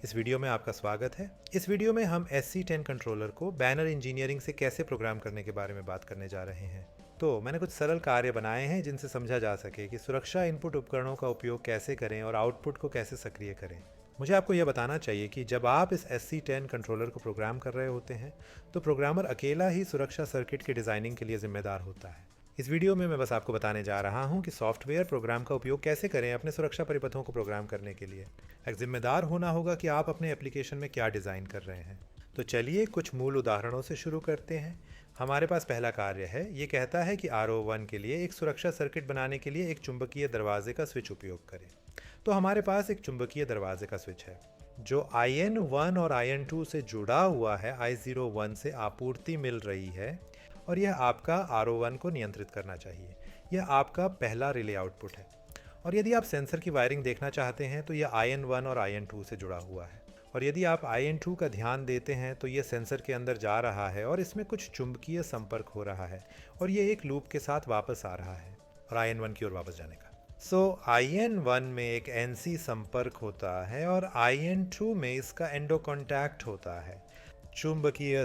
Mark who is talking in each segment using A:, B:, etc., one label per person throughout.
A: इस वीडियो में आपका स्वागत है। इस वीडियो में हम SC10 कंट्रोलर को बैनर इंजीनियरिंग से कैसे प्रोग्राम करने के बारे में बात करने जा रहे हैं। तो मैंने कुछ सरल कार्य बनाए हैं जिनसे समझा जा सके कि सुरक्षा इनपुट उपकरणों का उपयोग कैसे करें और आउटपुट को कैसे सक्रिय करें। मुझे आपको यह बताना चाहिए कि जब आप इस SC10 कंट्रोलर को प्रोग्राम कर रहे होते हैं तो प्रोग्रामर अकेला ही सुरक्षा सर्किट की डिज़ाइनिंग के लिए जिम्मेदार होता है। इस वीडियो में मैं बस आपको बताने जा रहा हूं कि सॉफ्टवेयर प्रोग्राम का उपयोग कैसे करें अपने सुरक्षा परिपथों को प्रोग्राम करने के लिए। एक जिम्मेदार होना होगा कि आप अपने एप्लीकेशन में क्या डिज़ाइन कर रहे हैं। तो चलिए कुछ मूल उदाहरणों से शुरू करते हैं। हमारे पास पहला कार्य है। ये कहता है कि R01 के लिए एक सुरक्षा सर्किट बनाने के लिए एक चुंबकीय दरवाजे का स्विच उपयोग करें। तो हमारे पास एक चुंबकीय दरवाजे का स्विच है जो IN1 और IN2 से जुड़ा हुआ है। I01 से आपूर्ति मिल रही है और यह आपका R01 को नियंत्रित करना चाहिए। यह आपका पहला रिले आउटपुट है। और यदि आप सेंसर की वायरिंग देखना चाहते हैं तो यह IN1 और IN2 से जुड़ा हुआ है। और यदि आप IN2 का ध्यान देते हैं तो यह सेंसर के अंदर जा रहा है और इसमें कुछ चुंबकीय संपर्क हो रहा है और यह एक लूप के साथ वापस आ रहा है और IN1 की ओर वापस जाने का। IN1 में एक NC संपर्क होता है और IN2 में इसका एंडो कॉन्टैक्ट होता है। चुंबकीय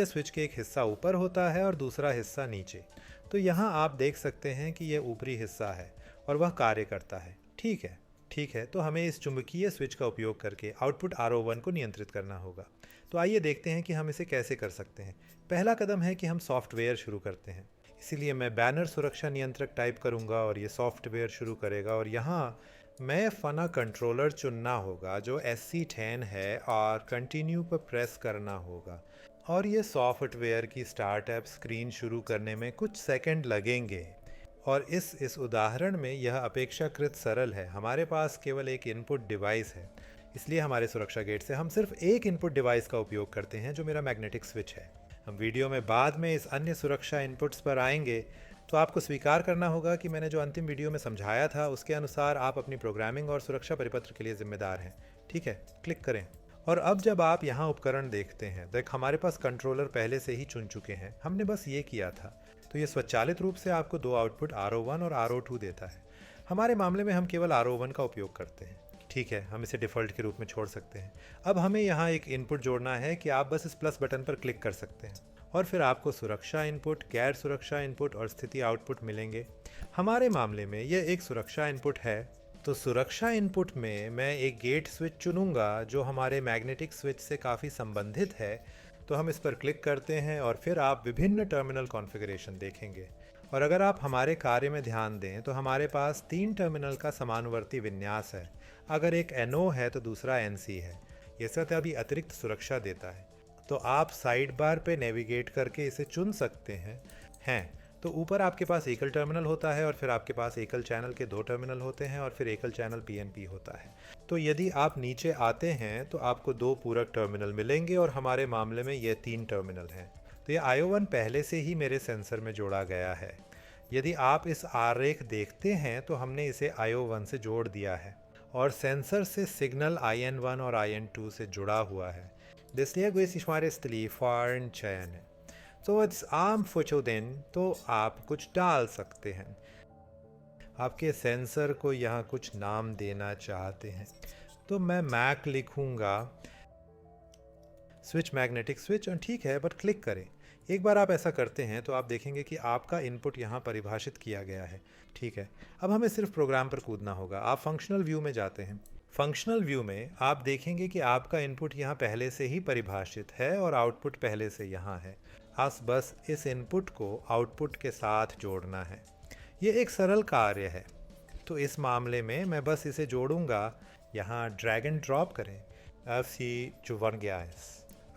A: स्विच के एक हिस्सा ऊपर होता है और दूसरा हिस्सा नीचे। तो यहाँ आप देख सकते हैं कि यह ऊपरी हिस्सा है और वह कार्य करता है। ठीक है, तो हमें इस चुंबकीय स्विच का उपयोग करके आउटपुट R01 को नियंत्रित करना होगा। तो आइए देखते हैं कि हम इसे कैसे कर सकते हैं। पहला कदम है कि हम सॉफ्टवेयर शुरू करते हैं। इसीलिए मैं बैनर सुरक्षा नियंत्रक टाइप करूंगा और ये सॉफ्टवेयर शुरू करेगा और यहाँ मैं फना कंट्रोलर चुनना होगा जो SC10 है और कंटिन्यू पर प्रेस करना होगा। और ये सॉफ्टवेयर की स्टार्टअप स्क्रीन शुरू करने में कुछ सेकंड लगेंगे। और इस उदाहरण में यह अपेक्षाकृत सरल है। हमारे पास केवल एक इनपुट डिवाइस है, इसलिए हमारे सुरक्षा गेट से हम सिर्फ एक इनपुट डिवाइस का उपयोग करते हैं जो मेरा मैग्नेटिक स्विच है। हम वीडियो में बाद में इस अन्य सुरक्षा इनपुट्स पर आएंगे। तो आपको स्वीकार करना होगा कि मैंने जो अंतिम वीडियो में समझाया था उसके अनुसार आप अपनी प्रोग्रामिंग और सुरक्षा परिपत्र के लिए जिम्मेदार हैं। ठीक है, क्लिक करें। और अब जब आप यहाँ उपकरण देखते हैं, देख हमारे पास कंट्रोलर पहले से ही चुन चुके हैं, हमने बस ये किया था। तो ये स्वचालित रूप से आपको दो आउटपुट R01 और R02 देता है। हमारे मामले में हम केवल R01 का उपयोग करते हैं। ठीक है, हम इसे डिफ़ॉल्ट के रूप में छोड़ सकते हैं। अब हमें यहाँ एक इनपुट जोड़ना है कि आप बस इस प्लस बटन पर क्लिक कर सकते हैं और फिर आपको सुरक्षा इनपुट, गैर सुरक्षा इनपुट और स्थिति आउटपुट मिलेंगे। हमारे मामले में यह एक सुरक्षा इनपुट है। तो सुरक्षा इनपुट में मैं एक गेट स्विच चुनूंगा जो हमारे मैग्नेटिक स्विच से काफ़ी संबंधित है। तो हम इस पर क्लिक करते हैं और फिर आप विभिन्न टर्मिनल कॉन्फ़िगरेशन देखेंगे। और अगर आप हमारे कार्य में ध्यान दें तो हमारे पास 3 टर्मिनल का समानुवर्ती विन्यास है। अगर एक NO है तो दूसरा NC है। ये सतह भी अतिरिक्त सुरक्षा देता है। तो आप साइड बार पे नेविगेट करके इसे चुन सकते हैं। तो ऊपर आपके पास एकल टर्मिनल होता है और फिर आपके पास एकल चैनल के 2 टर्मिनल होते हैं और फिर एकल चैनल PNP होता है। तो यदि आप नीचे आते हैं तो आपको 2 पूरक टर्मिनल मिलेंगे और हमारे मामले में ये 3 टर्मिनल हैं। तो ये IO1 पहले से ही मेरे सेंसर में जोड़ा गया है। यदि आप इस आरेख देखते हैं तो हमने इसे IO1 से जोड़ दिया है और सेंसर से सिग्नल IN1 और IN2 से जुड़ा हुआ है। Desliga esse इसलिए फॉरन चयन है। तो इट्स आर्म फोचोदेन, तो आप कुछ डाल सकते हैं। आपके सेंसर को यहाँ कुछ नाम देना चाहते हैं तो मैं मैक लिखूँगा, स्विच मैग्नेटिक स्विच, और ठीक है, बट क्लिक करें। एक बार आप ऐसा करते हैं तो आप देखेंगे कि आपका इनपुट यहाँ परिभाषित किया गया है। ठीक है, अब हमें सिर्फ प्रोग्राम पर कूदना होगा। आप फंक्शनल व्यू में जाते हैं। फंक्शनल व्यू में आप देखेंगे कि आपका इनपुट यहाँ पहले से ही परिभाषित है और आउटपुट पहले से यहाँ है। आप बस इस इनपुट को आउटपुट के साथ जोड़ना है। ये एक सरल कार्य है। तो इस मामले में मैं बस इसे जोड़ूंगा। यहाँ ड्रैग एंड ड्रॉप करें। FC जो बन गया है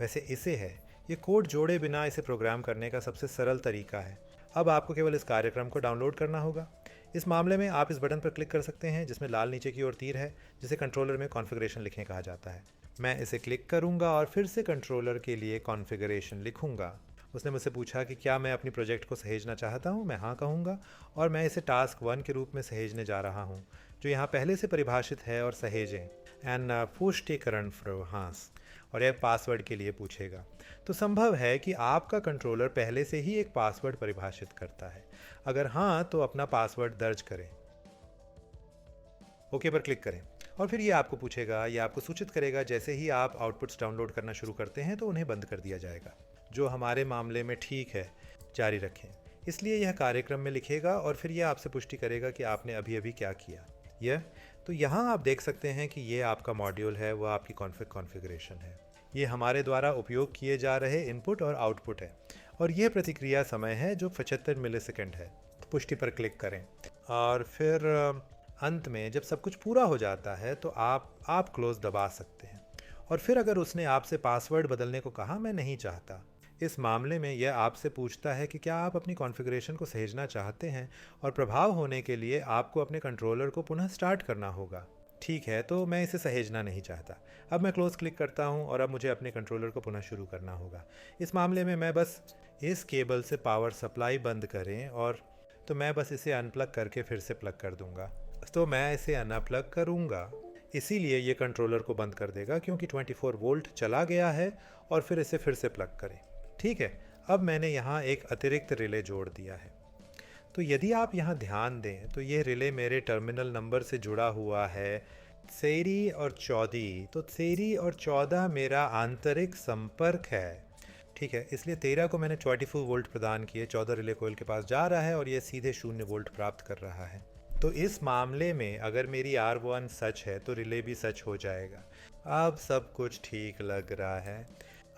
A: वैसे इसे है। ये कोड जोड़े बिना इसे प्रोग्राम करने का सबसे सरल तरीका है। अब आपको केवल इस कार्यक्रम को डाउनलोड करना होगा। इस मामले में आप इस बटन पर क्लिक कर सकते हैं जिसमें लाल नीचे की ओर तीर है, जिसे कंट्रोलर में कॉन्फ़िगरेशन लिखने कहा जाता है। मैं इसे क्लिक करूंगा और फिर से कंट्रोलर के लिए कॉन्फ़िगरेशन लिखूंगा। उसने मुझसे पूछा कि क्या मैं अपनी प्रोजेक्ट को सहेजना चाहता हूं। मैं हाँ कहूँगा और मैं इसे टास्क 1 के रूप में सहेजने जा रहा हूं, जो यहाँ पहले से परिभाषित है। और सहेजें एंड पुष्टिकरण फ्रोहांस, और यह पासवर्ड के लिए पूछेगा। तो संभव है कि आपका कंट्रोलर पहले से ही एक पासवर्ड परिभाषित करता है। अगर हाँ, तो अपना पासवर्ड दर्ज करें। ओके पर क्लिक करें और फिर ये आपको पूछेगा, ये आपको सूचित करेगा जैसे ही आप आउटपुट्स डाउनलोड करना शुरू करते हैं तो उन्हें बंद कर दिया जाएगा। जो हमारे मामले में ठीक है, जारी रखें। इसलिए यह कार्यक्रम में लिखेगा और फिर यह आपसे पुष्टि करेगा कि आपने अभी अभी क्या किया। यह तो यहाँ आप देख सकते हैं कि ये आपका मॉड्यूल है, वह आपकी कॉन्फ़िगरेशन है। ये हमारे द्वारा उपयोग किए जा रहे इनपुट और आउटपुट है और यह प्रतिक्रिया समय है जो 75 मिलीसेकंड है। पुष्टि पर क्लिक करें और फिर अंत में जब सब कुछ पूरा हो जाता है तो आप क्लोज दबा सकते हैं। और फिर अगर उसने आपसे पासवर्ड बदलने को कहा, मैं नहीं चाहता, इस मामले में यह आपसे पूछता है कि क्या आप अपनी कॉन्फ़िगरेशन को सहेजना चाहते हैं और प्रभाव होने के लिए आपको अपने कंट्रोलर को पुनः स्टार्ट करना होगा। ठीक है, तो मैं इसे सहेजना नहीं चाहता। अब मैं क्लोज क्लिक करता हूं और अब मुझे अपने कंट्रोलर को पुनः शुरू करना होगा। इस मामले में मैं बस इस केबल से पावर सप्लाई बंद करें और तो मैं बस इसे अनप्लग करके फिर से प्लग कर दूंगा। तो मैं इसे अनप्लग करूंगा, इसीलिए ये कंट्रोलर को बंद कर देगा क्योंकि 24 वोल्ट चला गया है। और फिर इसे फिर से प्लग करें। ठीक है, अब मैंने यहाँ एक अतिरिक्त रिले जोड़ दिया है। तो यदि आप यहाँ ध्यान दें तो ये रिले मेरे टर्मिनल नंबर से जुड़ा हुआ है 13 और 14। तो 13 और 14 मेरा आंतरिक संपर्क है। ठीक है, इसलिए 13 को मैंने 24 वोल्ट प्रदान किए, 14 रिले कोयल के पास जा रहा है और ये सीधे 0 वोल्ट प्राप्त कर रहा है। तो इस मामले में अगर मेरी R1 सच है तो रिले भी सच हो जाएगा। अब सब कुछ ठीक लग रहा है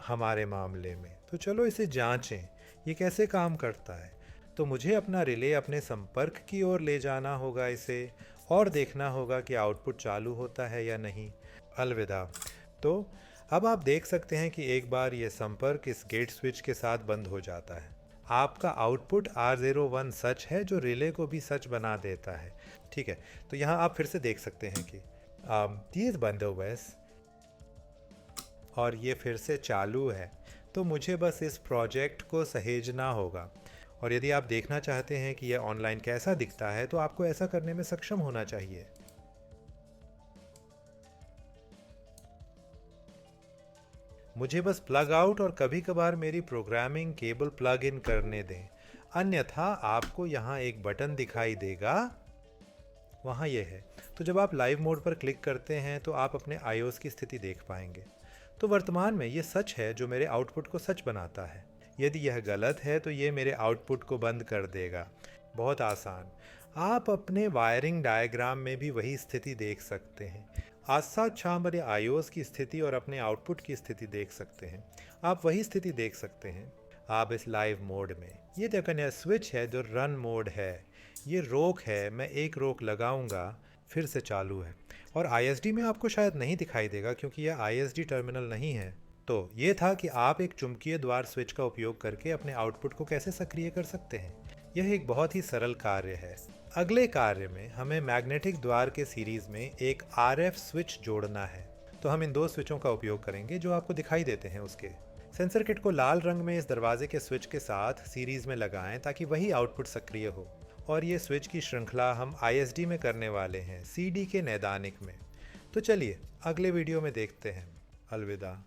A: हमारे मामले में। तो चलो इसे जांचें, ये कैसे काम करता है। तो मुझे अपना रिले अपने संपर्क की ओर ले जाना होगा इसे, और देखना होगा कि आउटपुट चालू होता है या नहीं। अलविदा। तो अब आप देख सकते हैं कि एक बार ये संपर्क इस गेट स्विच के साथ बंद हो जाता है। आपका आउटपुट R01 सच है जो रिले को भी सच बना देता है। ठीक है, तो यहाँ आप फिर से देख सकते हैं कि dies बंदोबस्त और ये फिर से चालू है। तो मुझे बस इस प्रोजेक्ट को सहेजना होगा। और यदि आप देखना चाहते हैं कि यह ऑनलाइन कैसा दिखता है तो आपको ऐसा करने में सक्षम होना चाहिए। मुझे बस प्लग आउट और कभी कभार मेरी प्रोग्रामिंग केबल प्लग इन करने दें, अन्यथा आपको यहाँ एक बटन दिखाई देगा, वहाँ ये है। तो जब आप लाइव मोड पर क्लिक करते हैं तो आप अपने iOS की स्थिति देख पाएंगे। तो वर्तमान में ये सच है जो मेरे आउटपुट को सच बनाता है। यदि यह गलत है तो ये मेरे आउटपुट को बंद कर देगा। बहुत आसान। आप अपने वायरिंग डायग्राम में भी वही स्थिति देख सकते हैं। आज साथ शाम मेरे iOS की स्थिति और अपने आउटपुट की स्थिति देख सकते हैं। आप वही स्थिति देख सकते हैं आप इस लाइव मोड में। ये देखिए, यह स्विच है जो रन मोड है। ये रोक है, मैं एक रोक लगाऊंगा, फिर से चालू है। और ISD में आपको शायद नहीं दिखाई देगा क्योंकि यह ISD टर्मिनल नहीं है। तो ये था कि आप एक चुंबकीय द्वार स्विच का उपयोग करके अपने आउटपुट को कैसे सक्रिय कर सकते हैं। यह एक बहुत ही सरल कार्य है। अगले कार्य में हमें मैग्नेटिक द्वार के सीरीज़ में एक RF स्विच जोड़ना है। तो हम इन दो स्विचों का उपयोग करेंगे जो आपको दिखाई देते हैं। उसके सेंसर किट को लाल रंग में इस दरवाजे के स्विच के साथ सीरीज़ में लगाएं ताकि वही आउटपुट सक्रिय हो। और ये स्विच की श्रृंखला हम ISD में करने वाले हैं, CD के नैदानिक में। तो चलिए अगले वीडियो में देखते हैं। अलविदा।